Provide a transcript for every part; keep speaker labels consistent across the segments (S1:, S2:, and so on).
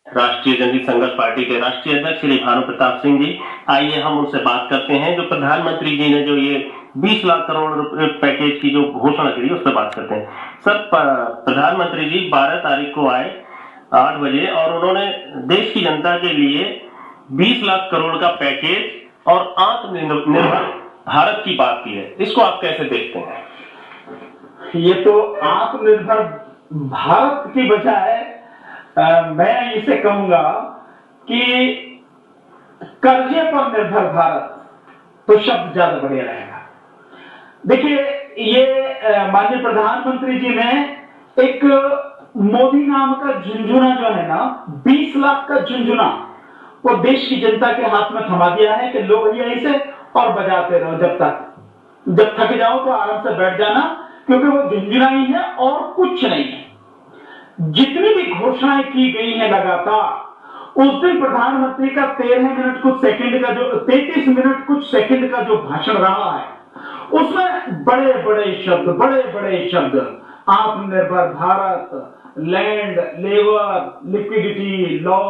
S1: राष्ट्रीय जनहित संघर्ष पार्टी के राष्ट्रीय अध्यक्ष श्री भानु प्रताप सिंह जी, आइए हम उनसे बात करते हैं। जो प्रधानमंत्री जी ने जो ये 20 लाख करोड़ रुपए पैकेज की जो घोषणा करी उस पर बात करते हैं। सर, प्रधानमंत्री जी 12 तारीख को आए 8 बजे और उन्होंने देश की जनता के लिए 20 लाख करोड़ का पैकेज और आत्मनिर्भर भारत की बात की है। इसको आप कैसे देखते हैं?
S2: ये तो आत्मनिर्भर भारत की बजाय मैं इसे कहूंगा कि कर्जे पर निर्भर भारत तो शब्द ज्यादा बढ़िया रहेगा। देखिए, ये माननीय प्रधानमंत्री जी ने एक मोदी नाम का झुंझुना जो है ना, 20 लाख का झुंझुना, वो देश की जनता के हाथ में थमा दिया है कि लो भैया इसे और बजाते रहो जब थक जाओ तो आराम से बैठ जाना, क्योंकि वो झुंझुना ही है और कुछ नहीं है। जितनी भी घोषणाएं की गई हैं लगातार, उस दिन प्रधानमंत्री का 13 मिनट कुछ सेकंड का जो 33 मिनट कुछ सेकंड का जो भाषण रहा है, उसमें बड़े बड़े शब्द आत्मनिर्भर Bharat, land, labour, liquidity, law,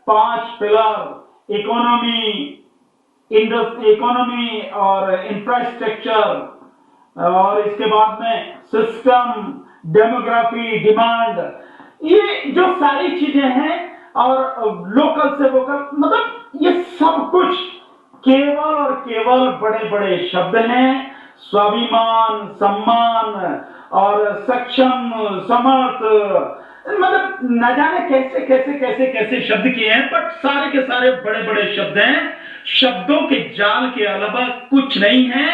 S2: 5 pillar, economy और इंफ्रास्ट्रक्चर, और इसके बाद में सिस्टम, डेमोग्राफी, डिमांड, ये जो सारी चीजें हैं, और लोकल से वोकल, मतलब ये सब कुछ केवल और केवल बड़े बड़े शब्द हैं। स्वाभिमान, सम्मान और सक्षम, समर्थ, मतलब न जाने कैसे शब्द किए हैं, बट सारे के सारे बड़े बड़े शब्द हैं। शब्दों के जाल के अलावा कुछ नहीं है।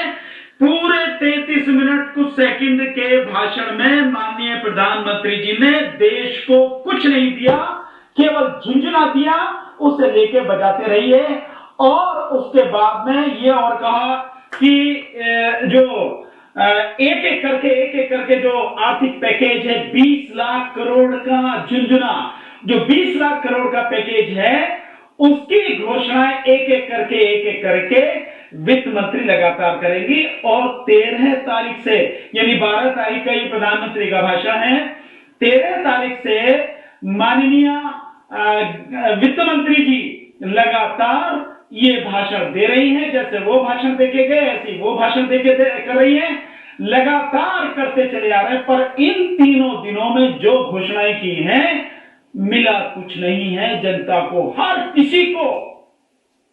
S2: पूरे 33 मिनट कुछ सेकंड के भाषण में माननीय प्रधानमंत्री जी ने देश को कुछ नहीं दिया, केवल झुंझुना दिया, उसे लेके बजाते रहिए। और उसके बाद में ये और कहा कि जो एक एक करके जो आर्थिक पैकेज है 20 लाख करोड़ का झुंझुना, जो 20 लाख करोड़ का पैकेज है, उसकी घोषणाएं एक एक करके वित्त मंत्री लगातार करेंगी। और 13 तारीख से, यानी 12 तारीख का ये प्रधानमंत्री का भाषण है, 13 तारीख से माननीय वित्त मंत्री जी लगातार ये भाषण दे रही हैं। जैसे वो भाषण देके गए, ऐसे वो भाषण कर रही हैं, लगातार करते चले आ रहे हैं। पर इन तीनों दिनों में जो घोषणाएं की हैं, मिला कुछ नहीं है जनता को। हर किसी को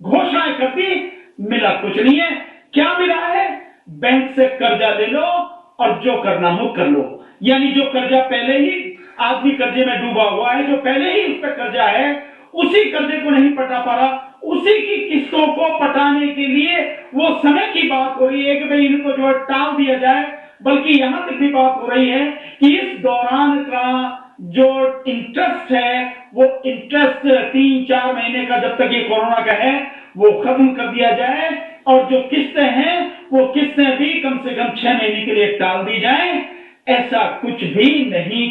S2: घोषणाएं करती, मिला कुछ नहीं है। क्या मिला है? बैंक से कर्जा ले लो और जो करना हो कर लो। यानी जो कर्जा पहले ही आदमी कर्जे में डूबा हुआ है, जो पहले ही उस पर कर्जा है, उसी कर्जे को नहीं पटा पा रहा, उसी की किस्तों को पटाने के लिए वो समय की बात हो रही है कि भाई इनको जो है टाल दिया जाए। बल्कि यहां तक भी बात हो रही है कि इस दौरान का जो इंटरेस्ट है, वो इंटरेस्ट 3-4 महीने का, जब तक ये कोरोना का है, वो खत्म कर दिया जाए। और जो किस्तें हैं, वो किस्तें भी कम से कम 6 महीने के लिए टाल दी जाए। ऐसा कुछ भी नहीं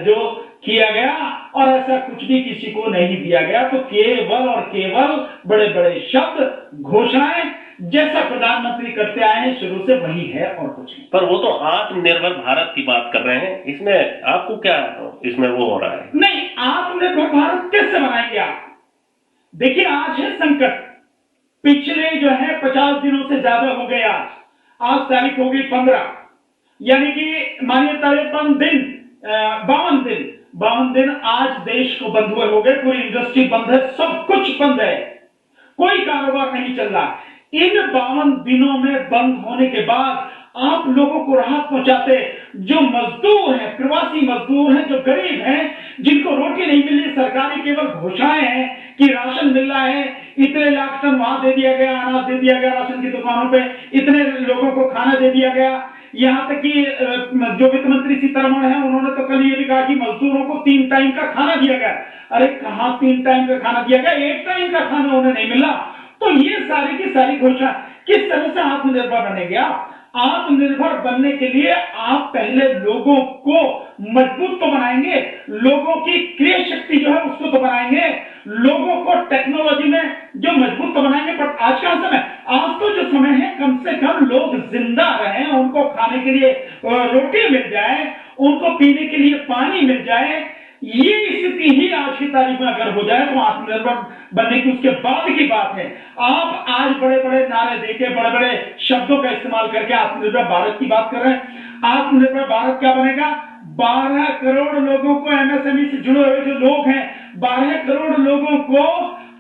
S2: जो किया गया, और ऐसा कुछ भी किसी को नहीं दिया गया। तो केवल और केवल बड़े बड़े शब्द, घोषणाएं, जैसा प्रधानमंत्री करते आए हैं शुरू से, वही है और कुछ नहीं।
S1: पर वो तो आत्मनिर्भर भारत की बात कर रहे हैं, इसमें आपको क्या इसमें वो हो रहा है?
S2: नहीं, आत्मनिर्भर भारत कैसे बनाएंगे आप? देखिए, आज है संकट। पिछले जो है 50 दिनों से ज्यादा हो गए। आज तारीख हो गई 15, यानी कि मानिए 52 दिन आज देश को बंद हुए हो गए। पूरी इंडस्ट्री बंद है, सब कुछ बंद है, कोई कारोबार नहीं चल रहा। इन 52 दिनों में बंद होने के बाद आप लोगों को राहत पहुंचाते, जो मजदूर हैं, प्रवासी मजदूर हैं, जो गरीब हैं, जिनको रोटी नहीं मिल रही, सरकारी केवल घोषणाएं हैं कि राशन मिल रहा है, इतने लाख टन वहां दे दिया गया, अनाज दे दिया गया राशन की दुकानों पे, इतने लोगों को खाना दे दिया गया। यहां तक कि जो वित्त मंत्री सीतारमण है, उन्होंने तो कल ये भी कहा कि मजदूरों को 3 टाइम का खाना दिया गया। अरे कहां 3 टाइम का खाना दिया गया? 1 टाइम का खाना उन्हें नहीं मिला। तो ये सारी की सारी घोषणा किस तरह से आत्मनिर्भर बनेगा? आत्मनिर्भर बनने के लिए आप पहले लोगों को मजबूत तो बनाएंगे, लोगों की क्रय शक्ति जो है उसको तो बनाएंगे, लोगों को टेक्नोलॉजी में जो मजबूत तो बनाएंगे। पर आज का समय, आज तो जो समय है, कम से कम लोग जिंदा रहे, उनको खाने के लिए रोटी मिल जाए, उनको पीने के लिए पानी मिल जाए, ये स्थिति स्थिति ही आज की तारीख में अगर हो जाए तो आत्मनिर्भर बनने की उसके बाद की बात है। आप आज बड़े बड़े नारे देके बड़े बड़े शब्दों का इस्तेमाल करके आत्मनिर्भर भारत की बात कर रहे हैं। आत्मनिर्भर भारत क्या बनेगा? 12 करोड़ लोगों को, एमएसएमई से जुड़े हुए जो लोग हैं, 12 करोड़ लोगों को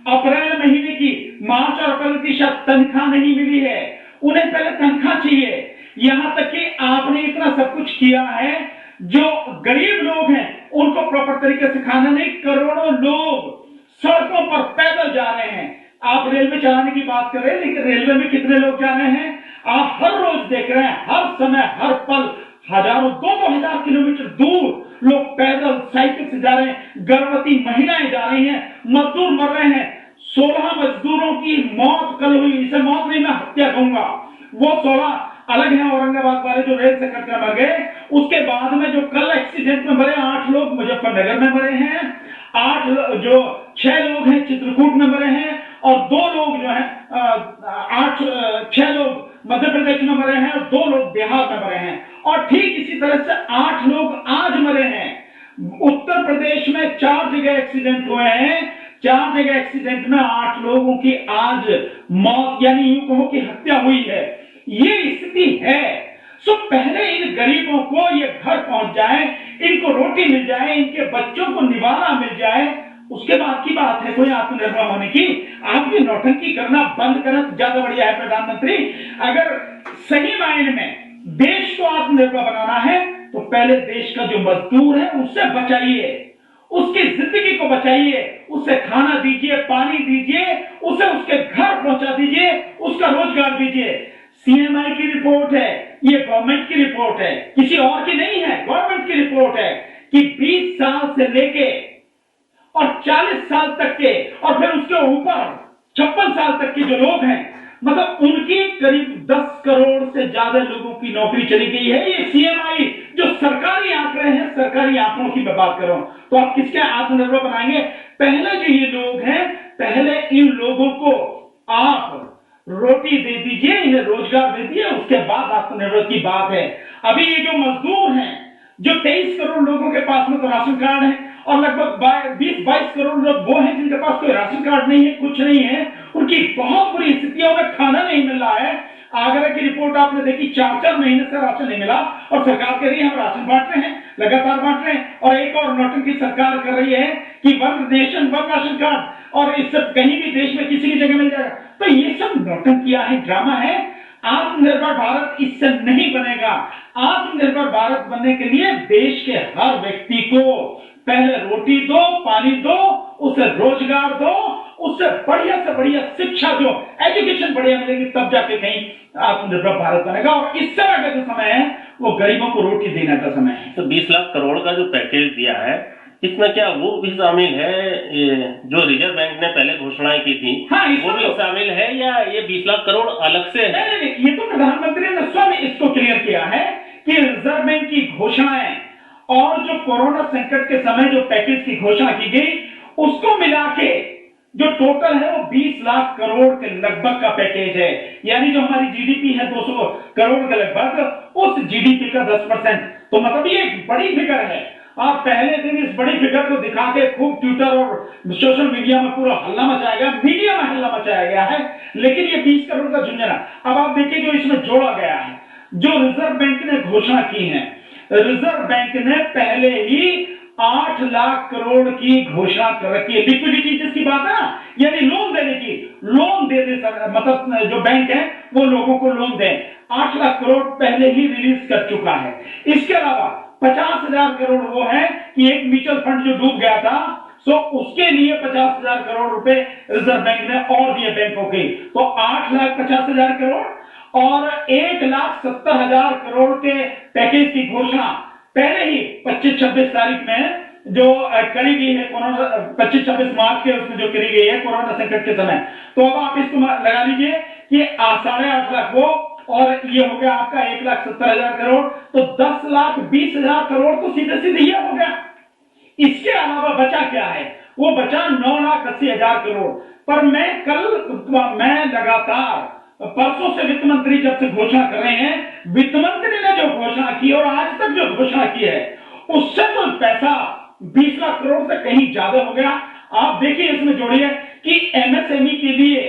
S2: अप्रैल महीने की, मार्च और अप्रैल की शायद तनख्वाह नहीं मिली है, उन्हें पहले तनख्वाह चाहिए। यहां तक कि आपने इतना सब कुछ किया है, जो गरीब लोग हैं उनको प्रॉपर तरीके से खाना नहीं, करोड़ों लोग सड़कों पर पैदल जा रहे हैं। आप रेलवे चलाने की बात कर रहे हैं, लेकिन रेलवे में कितने लोग जा रहे हैं? आप हर रोज देख रहे हैं, हर समय हर पल हजारों 2-2 हजार किलोमीटर दूर लोग पैदल साइकिल से जा रहे हैं। गर्भवती महिलाएं जा रही हैं, मजदूर मर रहे हैं। 16 मजदूरों की मौत कल हुई, इसे मौत नहीं मैं हत्या कहूंगा, वो 16 अलग है। औरंगाबाद वाले जो रेल से कटकर मर गए, उसके बाद में जो कल एक्सीडेंट में मरे 8 लोग मुजफ्फरनगर में मरे हैं, 6 लोग हैं चित्रकूट में मरे हैं, और 2 लोग जो है 6 लोग मध्य प्रदेश में मरे हैं और 2 लोग बिहार में मरे हैं। और ठीक इसी तरह से 8 लोग आज मरे हैं। उत्तर प्रदेश में 4 जगह एक्सीडेंट हुए हैं, 4 जगह एक्सीडेंट में 8 लोगों की आज मौत, यानी यूं कहो कि हत्या हुई है। ये स्थिति है। सो पहले इन गरीबों को ये घर पहुंच जाए, इनको रोटी मिल जाए, इनके बच्चों को निवाला मिल जाए, उसके बाद की बात है कोई आत्मनिर्भर होने की। आप ये नौटंकी करना बंद करें, ज्यादा बढ़िया है प्रधानमंत्री। अगर सही मायने में देश को आत्मनिर्भर बनाना है तो पहले देश का जो मजदूर है उससे बचाइए, उसकी जिंदगी को बचाइए, उसे खाना दीजिए, पानी दीजिए, उसे उसके घर पहुंचा दीजिए, उसका रोजगार दीजिए। सीएमआई की रिपोर्ट है, ये गवर्नमेंट की रिपोर्ट है, किसी और की नहीं है, गवर्नमेंट की रिपोर्ट है कि 20 साल से लेके और 40 साल तक के और फिर उसके ऊपर 56 साल तक के जो लोग हैं, मतलब उनकी करीब 10 करोड़ से ज्यादा लोगों की नौकरी चली गई है। ये सीएमआई जो सरकारी आंकड़े हैं, सरकारी आंकड़ों की मैं बात कर रहा हूं। तो आप किसके आत्मनिर्भर बनाएंगे? पहले जो ये लोग हैं, पहले इन लोगों को आप रोटी दे दीजिए, इन्हें रोजगार दे दीजिए, उसके बाद आत्मनिर्भर की बात है। अभी ये जो मजदूर हैं, जो 23 करोड़ लोगों के पास में तो राशन कार्ड है, और लगभग 20-22 करोड़ लोग वो हैं जिनके पास कोई राशन कार्ड नहीं है, कुछ नहीं है, उनकी बहुत बुरी स्थिति है, उन्हें खाना नहीं मिल रहा है। आगरा की रिपोर्ट आपने देखी, 4-4 महीने से राशन नहीं मिला, और सरकार कह रही है हम राशन बांट रहे हैं, लगातार बांट रहे हैं। और एक और नौटंकी सरकार कर रही है कि one nation one ration card, और इससे कहीं भी देश में किसी भी जगह मिल जाएगा। तो ये सब नौटंकियां है, ड्रामा है। आत्मनिर्भर भारत इससे नहीं बनेगा। आत्मनिर्भर भारत बनने के लिए देश के हर व्यक्ति को पहले रोटी दो, पानी दो, उसे रोजगार दो, उससे बढ़िया से बढ़िया शिक्षा दो, एजुकेशन बढ़िया मिलेगी, तब जाके कहीं आत्मनिर्भर भारत बनेगा। और इस तरह का जो समय है वो गरीबों को रोटी देने का समय है।
S1: तो 20 लाख करोड़ का जो पैकेज दिया है, इसमें क्या वो भी शामिल है जो रिजर्व बैंक ने पहले घोषणाएं की थी?
S2: हाँ,
S1: वो भी शामिल है या ये 20 लाख करोड़ अलग से है?
S2: नहीं, ये तो प्रधानमंत्री ने स्वयं इसको क्लियर किया है कि रिजर्व बैंक की घोषणाएं और जो कोरोना संकट के समय जो पैकेज की घोषणा की गई, उसको मिला के जो टोटल है वो 20 लाख करोड़ के लगभग का पैकेज है। यानी जो हमारी जीडीपी है 200 करोड़ के लगभग, उस जीडीपी का 10%। तो मतलब ये एक बड़ी फिगर है। आप पहले दिन इस बड़ी फिगर को दिखा के खूब ट्विटर और सोशल मीडिया में पूरा हल्ला मचाया गया, मीडिया में हल्ला मचाया गया है, लेकिन ये 20 करोड़ का झुंझुना। अब आप देखिए जो इसमें जोड़ा गया है, जो रिजर्व बैंक ने घोषणा की है, रिजर्व बैंक ने पहले ही 8 लाख करोड़ की घोषणा कर रखी है। लिक्विडिटी जिसकी बात है ना, यानी लोन देने की, लोन दे मतलब जो बैंक है वो लोगों को लोन दे, 8 लाख करोड़ पहले ही रिलीज कर चुका है। इसके अलावा 50,000 करोड़ वो है कि एक म्यूचुअल फंड जो डूब गया था, सो उसके लिए 50,000 करोड़ रुपए रिजर्व बैंक ने और दिए बैंकों के। तो 8,50,000 करोड़ और 1,70,000 करोड़ के पैकेज की घोषणा पहले ही 25-26 तारीख में जो करी गई है, कोरोना 25-26 मार्च के उसमें जो करी गई है कोरोना संकट के समय। तो अब आप इसको लगा लीजिए कि 8.5 लाख वो, और ये हो गया आपका 1,70,000 करोड़, तो 10,20,000 करोड़ तो सीधे सीधे ये हो गया। इसके अलावा बचा क्या है? वो बचा 9,80,000 करोड़। पर मैं लगातार परसों से वित्त मंत्री जब से घोषणा कर रहे हैं, वित्त मंत्री ने जो घोषणा की और आज तक जो घोषणा की है, उससे तो पैसा 20 लाख करोड़ से कहीं ज्यादा हो गया। आप देखिए इसमें जोड़िए कि एमएसएमई के लिए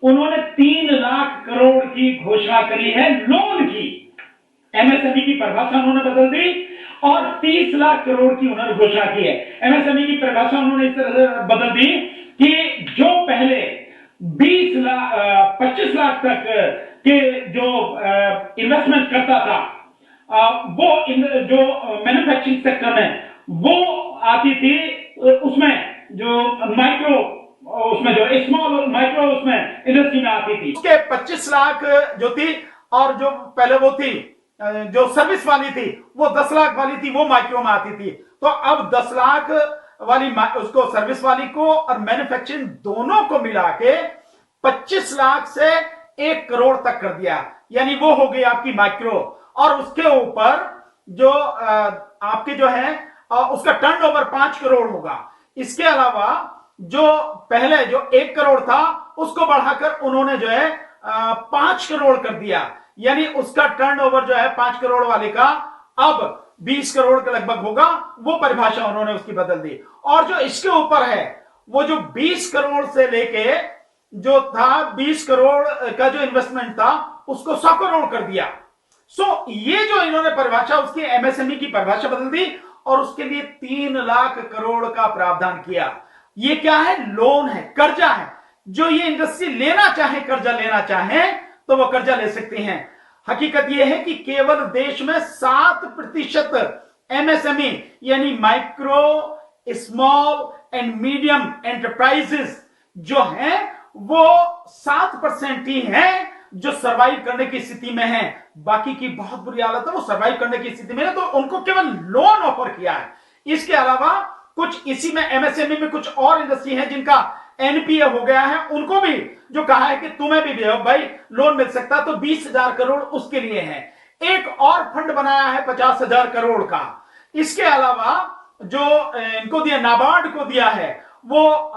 S2: उन्होंने 3 लाख करोड़ की घोषणा करी है लोन की। एमएसएमई की परिभाषा उन्होंने बदल दी और 30 लाख करोड़ की उन्होंने घोषणा की है। एमएसएमई की परिभाषा उन्होंने इस तरह से बदल दी कि जो पहले 25 लाख तक के जो इन्वेस्टमेंट करता था, वो जो मैन्युफैक्चरिंग सेक्टर में वो आती थी, उसमें जो माइक्रो, उसमें जो स्मॉल माइक्रो उसमें इंडस्ट्री में आती थी, उसके 25 लाख जो थी, और जो पहले वो थी जो सर्विस वाली थी वो 10 लाख वाली थी, वो माइक्रो में आती थी। तो अब 10 लाख वाली उसको सर्विस वाली को और मैन्युफैक्चरिंग दोनों को मिला के 25 लाख से 1 करोड़ तक कर दिया, यानी वो हो गई आपकी माइक्रो। और उसके ऊपर जो आपके जो है उसका टर्नओवर 5 करोड़ होगा। इसके अलावा जो पहले जो 1 करोड़ था उसको बढ़ाकर उन्होंने जो है 5 करोड़ कर दिया, यानी उसका टर्नओवर जो है 5 करोड़ वाले का अब 20 करोड़ के लगभग होगा। वो परिभाषा उन्होंने उसकी बदल दी। और जो इसके ऊपर है वो जो 20 करोड़ से लेके जो था 20 करोड़ का जो इन्वेस्टमेंट था उसको 100 करोड़ कर दिया। सो ये जो इन्होंने परिभाषा उसकी एमएसएमई की परिभाषा बदल दी और उसके लिए 3 लाख करोड़ का प्रावधान किया। ये क्या है? लोन है, कर्जा है। जो ये इंडस्ट्री लेना चाहे, कर्जा लेना चाहे तो वो कर्जा ले सकती हैं। हकीकत यह है कि केवल देश में 7% एमएसएमई यानी micro small and medium enterprises जो हैं वो 7% ही हैं जो सरवाइव करने की स्थिति में हैं। बाकी की बहुत बुरी हालत है, वो सरवाइव करने की स्थिति में है, तो उनको केवल लोन ऑफर किया है। इसके अलावा कुछ इसी में एमएसएमई में कुछ और इंडस्ट्री है जिनका एनपीए हो गया है, उनको भी जो कहा है कि तुम्हें भी भाई लोन मिल सकता, तो 20,000 करोड़ उसके लिए है। एक और फंड बनाया है 50,000 करोड़ का। इसके अलावा जो इनको दिया, नाबार्ड को दिया है, वो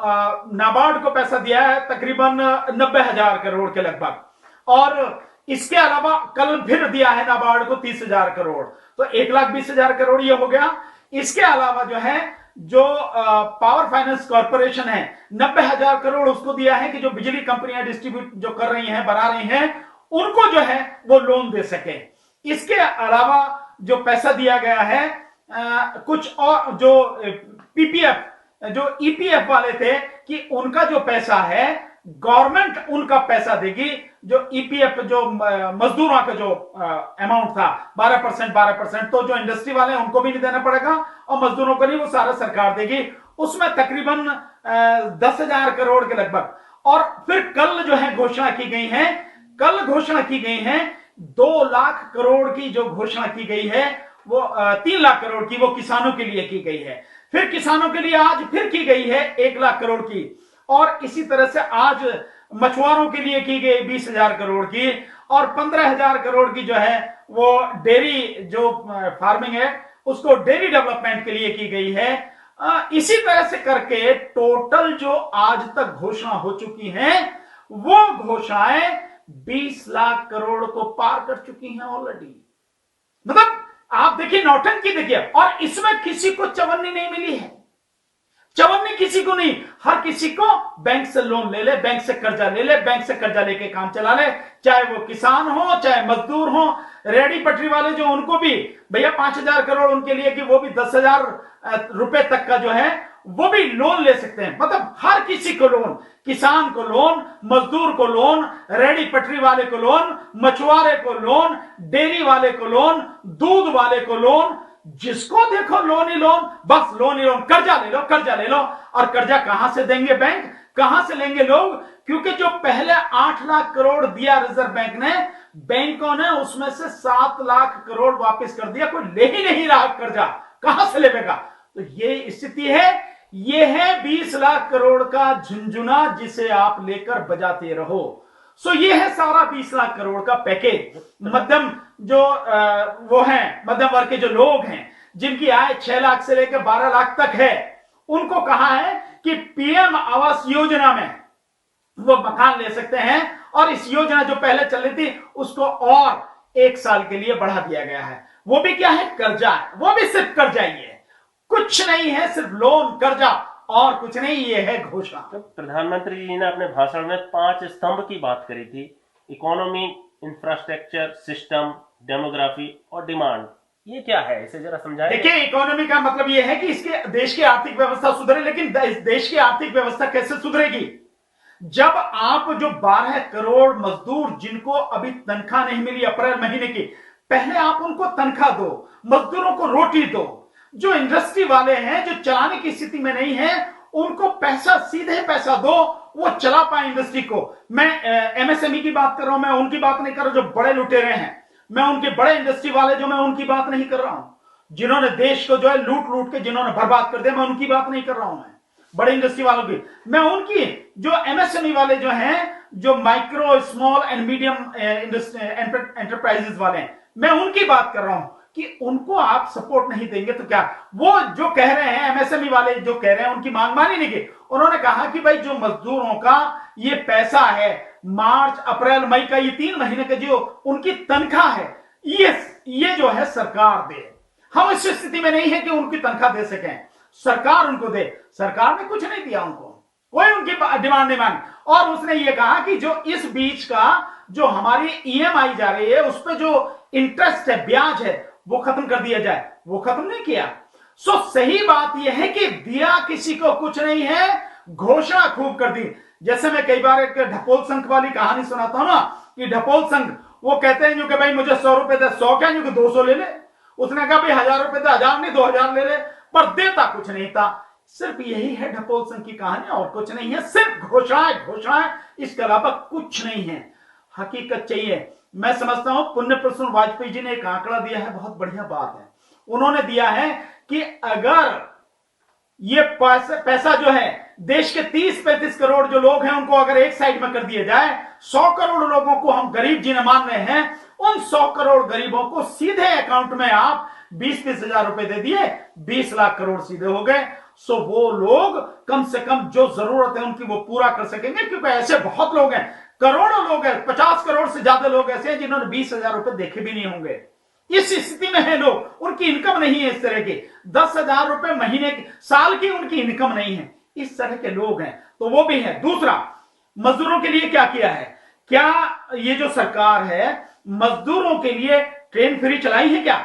S2: नाबार्ड को पैसा दिया है तकरीबन 90,000 करोड़ के लगभग। और इसके अलावा कल फिर दिया है नाबार्ड को 30,000 करोड़, तो 1,20,000 करोड़ ये हो गया। इसके अलावा जो है जो पावर फाइनेंस कॉर्पोरेशन है 90,000 करोड़ उसको दिया है कि जो बिजली कंपनियां डिस्ट्रीब्यूट जो कर रही हैं, बना रही हैं, उनको जो है वो लोन दे सके। इसके अलावा जो पैसा दिया गया है कुछ और जो पीपीएफ जो ईपीएफ वाले थे कि उनका जो पैसा है गवर्नमेंट उनका पैसा देगी। जो ईपीएफ जो मजदूरों का जो अमाउंट था 12%, तो जो इंडस्ट्री वाले हैं उनको भी नहीं देना पड़ेगा और मजदूरों को नहीं, वो सारा सरकार देगी। उसमें तकरीबन 10,000 करोड़ के लगभग। और फिर कल जो है घोषणा की गई है, कल घोषणा की गई है 2 लाख करोड़ की जो घोषणा की गई है वो 3 लाख करोड़ की वो किसानों के लिए की गई है। फिर किसानों के लिए आज फिर की गई है 1 लाख करोड़ की। और इसी तरह से आज मछुआरों के लिए की गई 20,000 करोड़ की और 15,000 करोड़ की जो है वो डेयरी जो फार्मिंग है उसको डेयरी डेवलपमेंट के लिए की गई है। इसी तरह से करके टोटल जो आज तक घोषणा हो चुकी हैं वो घोषणाएं 20 लाख करोड़ को पार कर चुकी हैं ऑलरेडी। मतलब आप देखिए, नौटंकी देखिए। और इसमें किसी को चवन्नी नहीं मिली है, चवन्नी किसी को नहीं। हर किसी को बैंक से लोन ले ले, बैंक से कर्जा ले ले, बैंक से कर्जा लेके काम चला ले, चाहे वो किसान हो चाहे मजदूर हो, रेडी पटरी वाले जो उनको भी भैया 5,000 करोड़ उनके लिए कि वो भी 10,000 रुपए तक का जो है वो भी लोन ले सकते हैं। मतलब हर किसी को लोन, किसान को लोन, मजदूर को लोन, रेडी पटरी वाले को लोन, मछुआरे को लोन, डेयरी वाले को लोन, दूध वाले को लोन, जिसको देखो लोन ही लोन, बस लोन ही लोन। कर्जा ले लो, कर्जा ले लो। और कर्जा कहां से देंगे बैंक, कहां से लेंगे लोग? क्योंकि जो पहले 8 लाख करोड़ दिया रिजर्व बैंक ने, बैंकों ने उसमें से 7 लाख करोड़ वापस कर दिया। कोई ले ही नहीं रहा कर्जा, कहां से लेगा? तो ये स्थिति है। ये है 20 लाख करोड़ का झुंझुना जिसे आप लेकर बजाते रहो। सो ये है सारा 20 लाख करोड़ का पैकेज। मध्यम जो वो हैं, मध्यम वर्ग के जो लोग हैं जिनकी आय 6 लाख से लेकर 12 लाख तक है, उनको कहा है कि पीएम आवास योजना में वो मकान ले सकते हैं। और इस योजना जो पहले चल रही थी उसको और 1 साल के लिए बढ़ा दिया गया है। वो भी क्या है? कर्जा है, वो भी सिर्फ कर्जा ही है। कुछ नहीं है, सिर्फ लोन, कर्जा और कुछ नहीं, ये है घोषणा।
S1: तो प्रधानमंत्री जी ने अपने भाषण में 5 स्तंभ की बात करी थी, इकोनॉमी, इंफ्रास्ट्रक्चर, सिस्टम, डेमोग्राफी और डिमांड। ये क्या है, इसे जरा समझाएं।
S2: देखिए, इकोनॉमी का मतलब यह है कि इसके देश की आर्थिक व्यवस्था सुधरे, लेकिन देश की आर्थिक व्यवस्था कैसे सुधरेगी? जब आप जो 12 करोड़ मजदूर जिनको अभी तनख्वाह नहीं मिली अप्रैल महीने की, पहले आप उनको तनख्वाह दो, मजदूरों को रोटी दो। जो इंडस्ट्री वाले हैं, जो चलाने की स्थिति में नहीं है, उनको पैसा, सीधे पैसा दो, वो चला पाए इंडस्ट्री को। मैं एमएसएमई की बात कर रहा हूं, मैं उनकी बात नहीं कर रहा जो बड़े लुटेरे हैं, मैं उनके बड़े इंडस्ट्री वाले जो, मैं उनकी बात नहीं कर रहा हूं। जिन्होंने देश को जो है लूट लूट के जिन्होंने बर्बाद कर दिया, मैं उनकी बात नहीं कर रहा हूं। मैं बड़े इंडस्ट्री वालों की, मैं उनकी जो एमएसएमई वाले जो हैं, जो micro small and medium enterprises वाले हैं, मैं उनकी बात कर रहा हूं कि उनको आप सपोर्ट नहीं देंगे तो क्या? वो जो कह रहे हैं, एमएसएमई वाले जो कह रहे हैं, उनकी मांग मानी नहीं की। उन्होंने कहा कि भाई जो मजदूरों का ये पैसा है, मार्च अप्रैल मई का, ये 3 महीने का जो उनकी तनख्वाह है, ये जो है सरकार दे। हम इस स्थिति में नहीं है कि उनकी तनख्वाह दे सकें, सरकार उनको दे। सरकार ने कुछ नहीं दिया उनको, कोई उनकी डिमांड नहीं मानी। और उसने ये कहा कि जो इस बीच का जो हमारी ईएमआई जा रही है, उस पर जो इंटरेस्ट है, ब्याज है, वो खत्म कर दिया जाए। वो खत्म नहीं किया। सो सही बात यह है कि दिया किसी को कुछ नहीं है, घोषणा खूब कर दी। जैसे मैं कई बार एक ढपोल संघ वाली कहानी सुनाता हूं ना, कि ढपोल संघ वो कहते हैं जो कि भाई मुझे 100 रुपए दे, 100 क्या, जो कि 200 ले ले। उसने कहा भाई 1000 रुपए दे, 1000 नहीं 2000 ले ले, पर देता कुछ नहीं था। सिर्फ यही है ढपोल संघ की कहानी, और कुछ नहीं है, सिर्फ घोषणाएं घोषणाएं, इसके अलावा कुछ नहीं है। हकीकत चाहिए। मैं समझता हूं पुण्य प्रसून वाजपेयी जी ने एक आंकड़ा दिया है, बहुत बढ़िया बात है। उन्होंने दिया है कि अगर ये पैसा जो है देश के 30-35 करोड़ जो लोग हैं उनको अगर एक साइड में कर दिया जाए, 100 करोड़ लोगों को हम गरीब जिन्हें मान रहे हैं, उन 100 करोड़ गरीबों को सीधे अकाउंट में आप 20-20 हजार रुपए दे दिए, 20 लाख करोड़ सीधे हो गए। सो वो लोग कम से कम जो जरूरत है उनकी वो पूरा कर सकेंगे, क्योंकि ऐसे बहुत लोग हैं, करोड़ों लोग हैं, 50 करोड़ से ज्यादा लोग ऐसे हैं जिन्होंने 20,000 रुपए देखे भी नहीं होंगे। इस स्थिति में है लोग, उनकी इनकम नहीं है इस तरह की, 10,000 रुपए महीने की, साल की उनकी इनकम नहीं है। इस तरह के लोग हैं, तो वो भी है। दूसरा, मजदूरों के लिए क्या किया है? क्या ये जो सरकार है मजदूरों के लिए ट्रेन फ्री चलाई है क्या?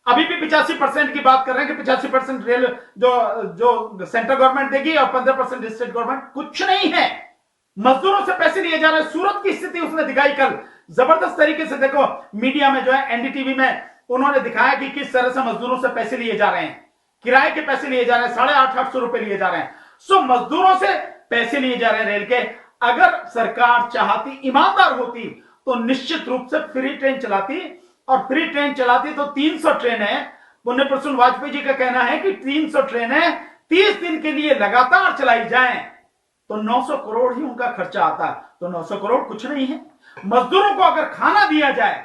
S2: अभी भी 85% की बात कर रहे हैं कि 85% रेल जो सेंट्रल गवर्नमेंट देगी और 15% स्टेट गवर्नमेंट। कुछ नहीं है, मजदूरों से पैसे लिए जा रहे हैं। सूरत की स्थिति उसने दिखाई कल जबरदस्त तरीके से। देखो मीडिया में जो है, एनडीटीवी में उन्होंने दिखाया कि किस तरह से मजदूरों से पैसे लिए जा रहे हैं, किराए के पैसे लिए जा रहे हैं, 850 रुपए लिए जा रहे हैं। सो मजदूरों से पैसे लिए जा रहे हैं रेल के। अगर सरकार चाहती, ईमानदार होती, तो निश्चित रूप से फ्री ट्रेन चलाती, और फ्री ट्रेन चलाती तो 300 ट्रेनें, पुण्य प्रसून वाजपेयी जी का कहना है कि 300 ट्रेनें 30 दिन के लिए लगातार चलाई जाएं, तो 900 करोड़ ही उनका खर्चा आता है। तो 900 करोड़ कुछ नहीं है। मजदूरों को अगर खाना दिया जाए,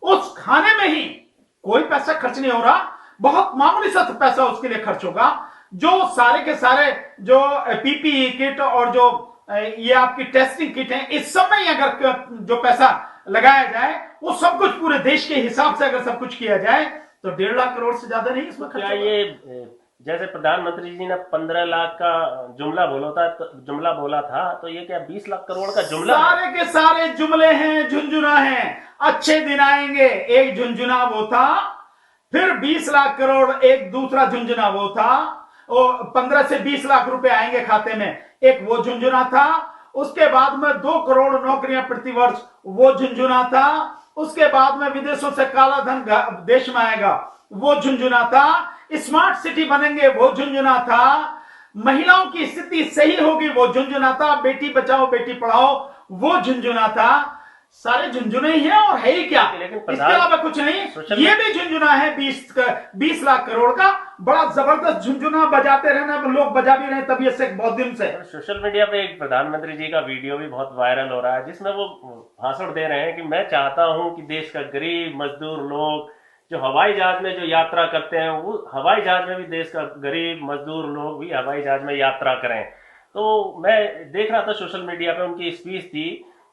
S2: उस खाने में ही कोई पैसा खर्च नहीं हो रहा, बहुत मामूली सा पैसा उसके लिए खर्च होगा। जो सारे के सारे जो पीपीई किट और जो ये आपकी टेस्टिंग किट है, इस सब में अगर जो पैसा लगाया जाए, वो सब कुछ पूरे देश के हिसाब से अगर सब कुछ किया जाए, तो 1.5 लाख करोड़ से ज्यादा नहीं इसमें खर्च होगा।
S1: ये जैसे प्रधानमंत्री जी ने 15 लाख का जुमला बोला था, तो ये क्या 20 लाख करोड़ का जुमला?
S2: सारे के सारे जुमले हैं, झुंझुना हैं। अच्छे दिन आएंगे, एक झुंझुना वो था, फिर 20 लाख करोड़ एक दूसरा झुंझुना वो था, और 15 से 20 लाख रुपए आएंगे खाते में, एक वो झुंझुना था। उसके बाद में 2 करोड़ नौकरियां प्रतिवर्ष, वो झुंझुना था। उसके बाद में विदेशों से काला धन देश में आएगा, वो झुंझुना था। स्मार्ट सिटी बनेंगे, वो झुंझुना था। महिलाओं की स्थिति सही होगी, वो झुंझुना था। बेटी बचाओ बेटी पढ़ाओ, वो झुंझुना था। सारे झुंझुने ही हैं, और है ही क्या, इसके अलावा कुछ नहीं। ये भी झुंझुना है 20 लाख करोड़ का, बड़ा जबरदस्त झुंझुना बजाते रहना, लोग बजा भी रहे हैं तबीयत से बहुत दिन से।
S1: सोशल मीडिया पे एक प्रधानमंत्री जी का वीडियो भी बहुत वायरल हो रहा है, जिसमें वो भाषण दे रहे हैं कि मैं चाहता हूं कि देश का गरीब मजदूर लोग जो हवाई जहाज में जो यात्रा करते हैं, वो हवाई जहाज में भी देश का गरीब मजदूर लोग भी हवाई जहाज में यात्रा करें। तो मैं देख रहा था सोशल मीडिया पे, उनकी स्पीच थी,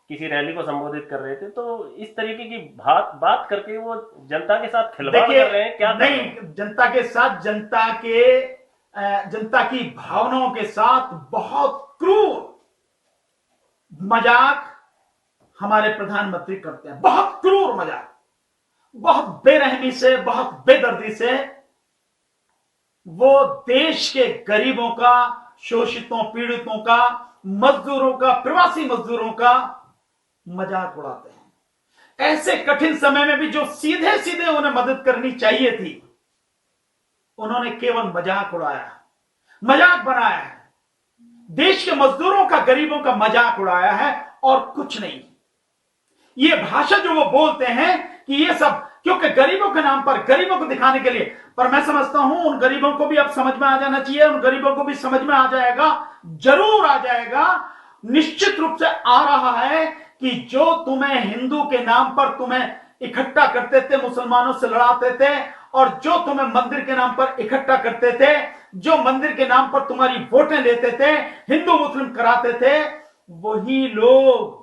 S1: किसी रैली को संबोधित कर रहे थे, तो इस तरीके की बात करके वो जनता के साथ खिलवाड़ कर रहे हैं क्या?
S2: नहीं, जनता के साथ, जनता के जनता की भावनाओं के साथ बहुत क्रूर मजाक हमारे प्रधानमंत्री करते हैं, बहुत क्रूर मजाक, बहुत बेरहमी से, बहुत बेदर्दी से वो देश के गरीबों का, शोषितों, पीड़ितों का, मजदूरों का, प्रवासी मजदूरों का मजाक उड़ाते हैं। ऐसे कठिन समय में भी जो सीधे सीधे उन्हें मदद करनी चाहिए थी, उन्होंने केवल मजाक उड़ाया, मजाक बनाया है, देश के मजदूरों का, गरीबों का मजाक उड़ाया है और कुछ नहीं। ये भाषा जो वो बोलते हैं कि ये सब क्योंकि गरीबों के नाम पर, गरीबों को दिखाने के लिए, पर मैं समझता हूं उन गरीबों को भी अब समझ में आ जाना चाहिए, उन गरीबों को भी समझ में आ जाएगा, जरूर आ जाएगा, निश्चित रूप से आ रहा है कि जो तुम्हें हिंदू के नाम पर तुम्हें इकट्ठा करते थे, मुसलमानों से लड़ाते थे, और जो तुम्हें मंदिर के नाम पर इकट्ठा करते थे, जो मंदिर के नाम पर तुम्हारी वोटें लेते थे, हिंदू मुस्लिम कराते थे, वही लोग,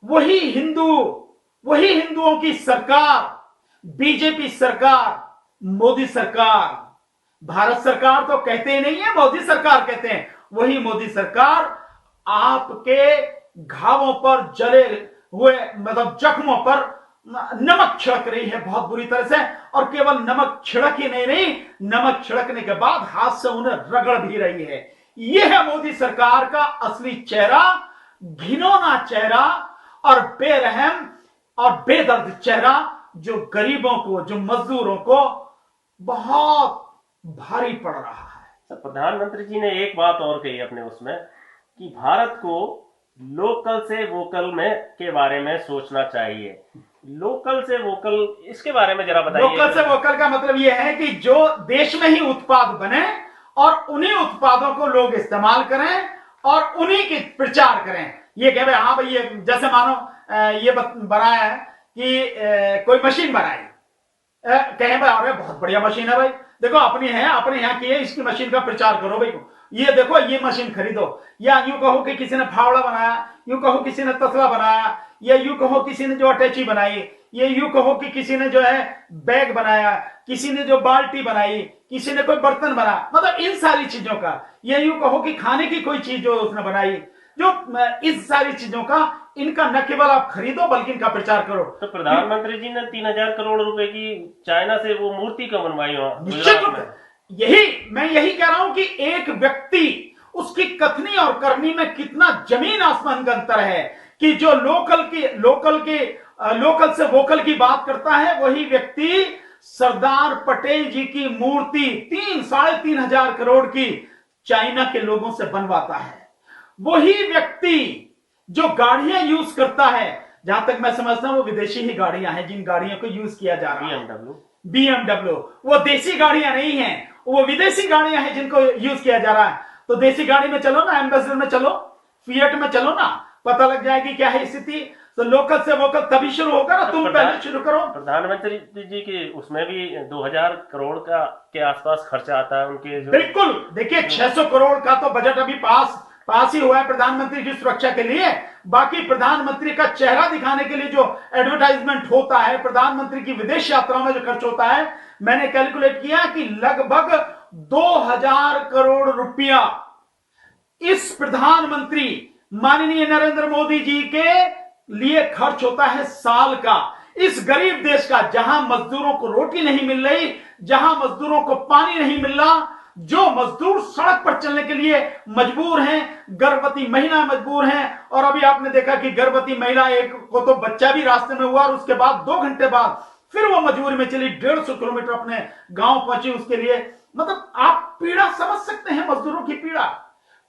S2: वही हिंदू, वही हिंदुओं की सरकार, बीजेपी सरकार, मोदी सरकार, भारत सरकार तो कहते ही नहीं है, मोदी सरकार कहते हैं, वही मोदी सरकार आपके घावों पर, जले हुए मतलब जख्मों पर नमक छिड़क रही है बहुत बुरी तरह से, और केवल नमक छिड़क ही नहीं, नमक छिड़कने के बाद हाथ से उन्हें रगड़ भी रही है। यह है मोदी सरकार का असली चेहरा, घिनौना चेहरा और बेरहम और बेदर्द चेहरा, जो गरीबों को, जो मजदूरों को बहुत भारी पड़ रहा है।
S1: प्रधानमंत्री जी ने एक बात और कही अपने उसमें कि भारत को लोकल से वोकल में के बारे में सोचना चाहिए। लोकल से वोकल, इसके बारे में जरा बताइए।
S2: लोकल से वोकल का मतलब यह है कि जो देश में ही उत्पाद बने और उन्हीं उत्पादों को लोग इस्तेमाल करें और उन्हीं की प्रचार करें। ये कहे हाँ भाई, ये जैसे मानो ये बनाया है कि कोई मशीन बनाई, कहे भाई अरे बहुत बढ़िया मशीन है भाई, देखो अपनी है, अपने यहाँ की है, इसकी मशीन का प्रचार करो भाई, ये देखो ये मशीन खरीदो। या यूं कहो कि किसी ने फावड़ा बनाया, यूं कहो किसी ने तसला बनाया, या यूं कहो किसी ने जो अटैची बनाई, ये यूं कहो कि किसी ने जो है बैग बनाया, किसी ने जो बाल्टी बनाई, किसी ने कोई बर्तन बनाया, मतलब इन सारी चीजों का, या यूं कहो कि खाने की कोई चीज जो उसने बनाई, जो इस सारी चीजों का, इनका न केवल आप खरीदो बल्कि इनका प्रचार करो।
S1: तो प्रधानमंत्री जी ने 3000 करोड़ रुपए की चाइना से वो मूर्ति क्यों बनवाई वहां?
S2: निश्चित रूप से यही कह रहा हूं कि एक व्यक्ति, उसकी कथनी और करनी में कितना जमीन आसमान का अंतर है, कि जो लोकल से वोकल की बात करता है, वही व्यक्ति सरदार पटेल जी की मूर्ति 3-3.5 करोड़ की चाइना के लोगों से बनवाता है। वही व्यक्ति जो गाड़ियां यूज करता है, जहां तक मैं समझता हूं वो विदेशी ही गाड़ियां हैं जिन गाड़ियों को यूज किया जा रहा है, BMW, वो देसी गाड़ियां नहीं हैं, वो विदेशी गाड़ियां हैं जिनको यूज किया जा रहा है। तो देसी गाड़ी में चलो ना, एम्बेसडर में चलो, फिएट में चलो ना, पता लग जाएगी क्या है स्थिति। तो लोकल से वोकल तभी शुरू होगा ना, तुम पहले शुरू करो।
S1: प्रधानमंत्री जी के उसमें भी 2000 करोड़ का के आसपास खर्चा आता है उनके जो,
S2: बिल्कुल। देखिए 600 करोड़ का तो बजट अभी पास ही हुआ है प्रधानमंत्री की सुरक्षा के लिए। बाकी प्रधानमंत्री का चेहरा दिखाने के लिए जो एडवर्टाइजमेंट होता है, प्रधानमंत्री की विदेश यात्राओं में जो खर्च होता है, मैंने कैलकुलेट किया कि लगभग 2000 करोड़ रुपया इस प्रधानमंत्री माननीय नरेंद्र मोदी जी के लिए खर्च होता है साल का। इस गरीब देश का, जहां मजदूरों को रोटी नहीं मिल रही, जहां मजदूरों को पानी नहीं मिल रहा, जो मजदूर सड़क पर चलने के लिए मजबूर हैं, गर्भवती महिलाएं मजबूर हैं, और अभी आपने देखा कि गर्भवती महिला एक को तो बच्चा भी रास्ते में हुआ और उसके बाद 2 घंटे बाद फिर वो मजबूरी में चली, 150 किलोमीटर अपने गांव पहुंची उसके लिए। मतलब आप पीड़ा समझ सकते हैं, मजदूरों की पीड़ा।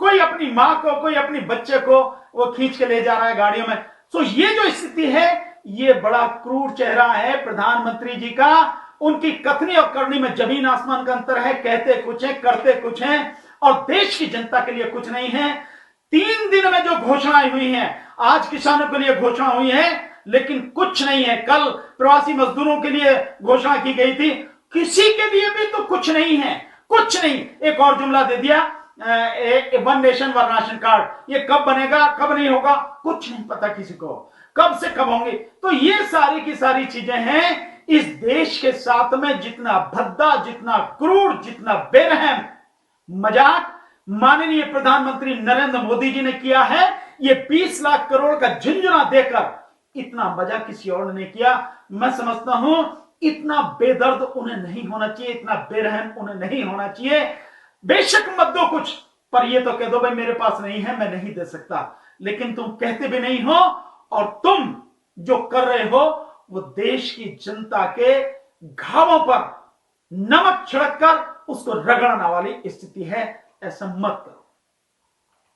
S2: कोई अपनी मां को, कोई अपनी बच्चे को वो खींच के ले जा रहा है गाड़ियों में। तो ये जो स्थिति है, ये बड़ा क्रूर चेहरा है प्रधानमंत्री जी का। उनकी कथनी और करनी में जमीन आसमान का अंतर है। कहते कुछ है, करते कुछ हैं, और देश की जनता के लिए कुछ नहीं है। 3 दिन में जो घोषणाएं हुई हैं, आज किसानों के लिए घोषणा हुई है, लेकिन कुछ नहीं है। कल प्रवासी मजदूरों के लिए घोषणा की गई थी, किसी के लिए भी तो कुछ नहीं है, कुछ नहीं। एक और जुमला दे दिया, 1 नेशन 1 राशन कार्ड, ये कब बनेगा, कब नहीं होगा, कुछ नहीं पता किसी को, कब से कब होंगे। तो ये सारी की सारी चीजें हैं। इस देश के साथ में जितना भद्दा, जितना क्रूर, जितना बेरहम मजाक माननीय प्रधानमंत्री नरेंद्र मोदी जी ने किया है। ये 20 लाख करोड़ का झुंझुना देकर इतना मजाक किसी और ने नहीं किया। मैं समझता हूं इतना बेदर्द उन्हें नहीं होना चाहिए, इतना बेरहम उन्हें नहीं होना चाहिए। बेशक मत दो कुछ, पर ये तो कह दो भाई मेरे पास नहीं है, मैं नहीं दे सकता। लेकिन तुम कहते भी नहीं हो, और तुम जो कर रहे हो वो देश की जनता के घावों पर नमक छिड़ककर उसको रगड़ने वाली स्थिति है। ऐसा मत करो।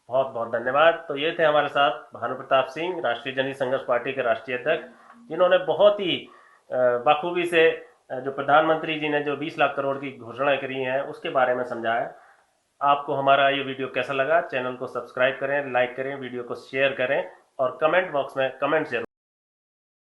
S1: बहुत बहुत धन्यवाद। तो ये थे हमारे साथ भानु प्रताप सिंह, राष्ट्रीय जनता संघर्ष पार्टी के राष्ट्रीय अध्यक्ष, जिन्होंने बहुत ही बखूबी से जो प्रधानमंत्री जी ने जो 20 लाख करोड़ की घोषणा करी है उसके बारे में समझाया। आपको हमारा ये वीडियो कैसा लगा? चैनल को सब्सक्राइब करें, लाइक करें, वीडियो को शेयर करें और कमेंट बॉक्स में कमेंट जरूर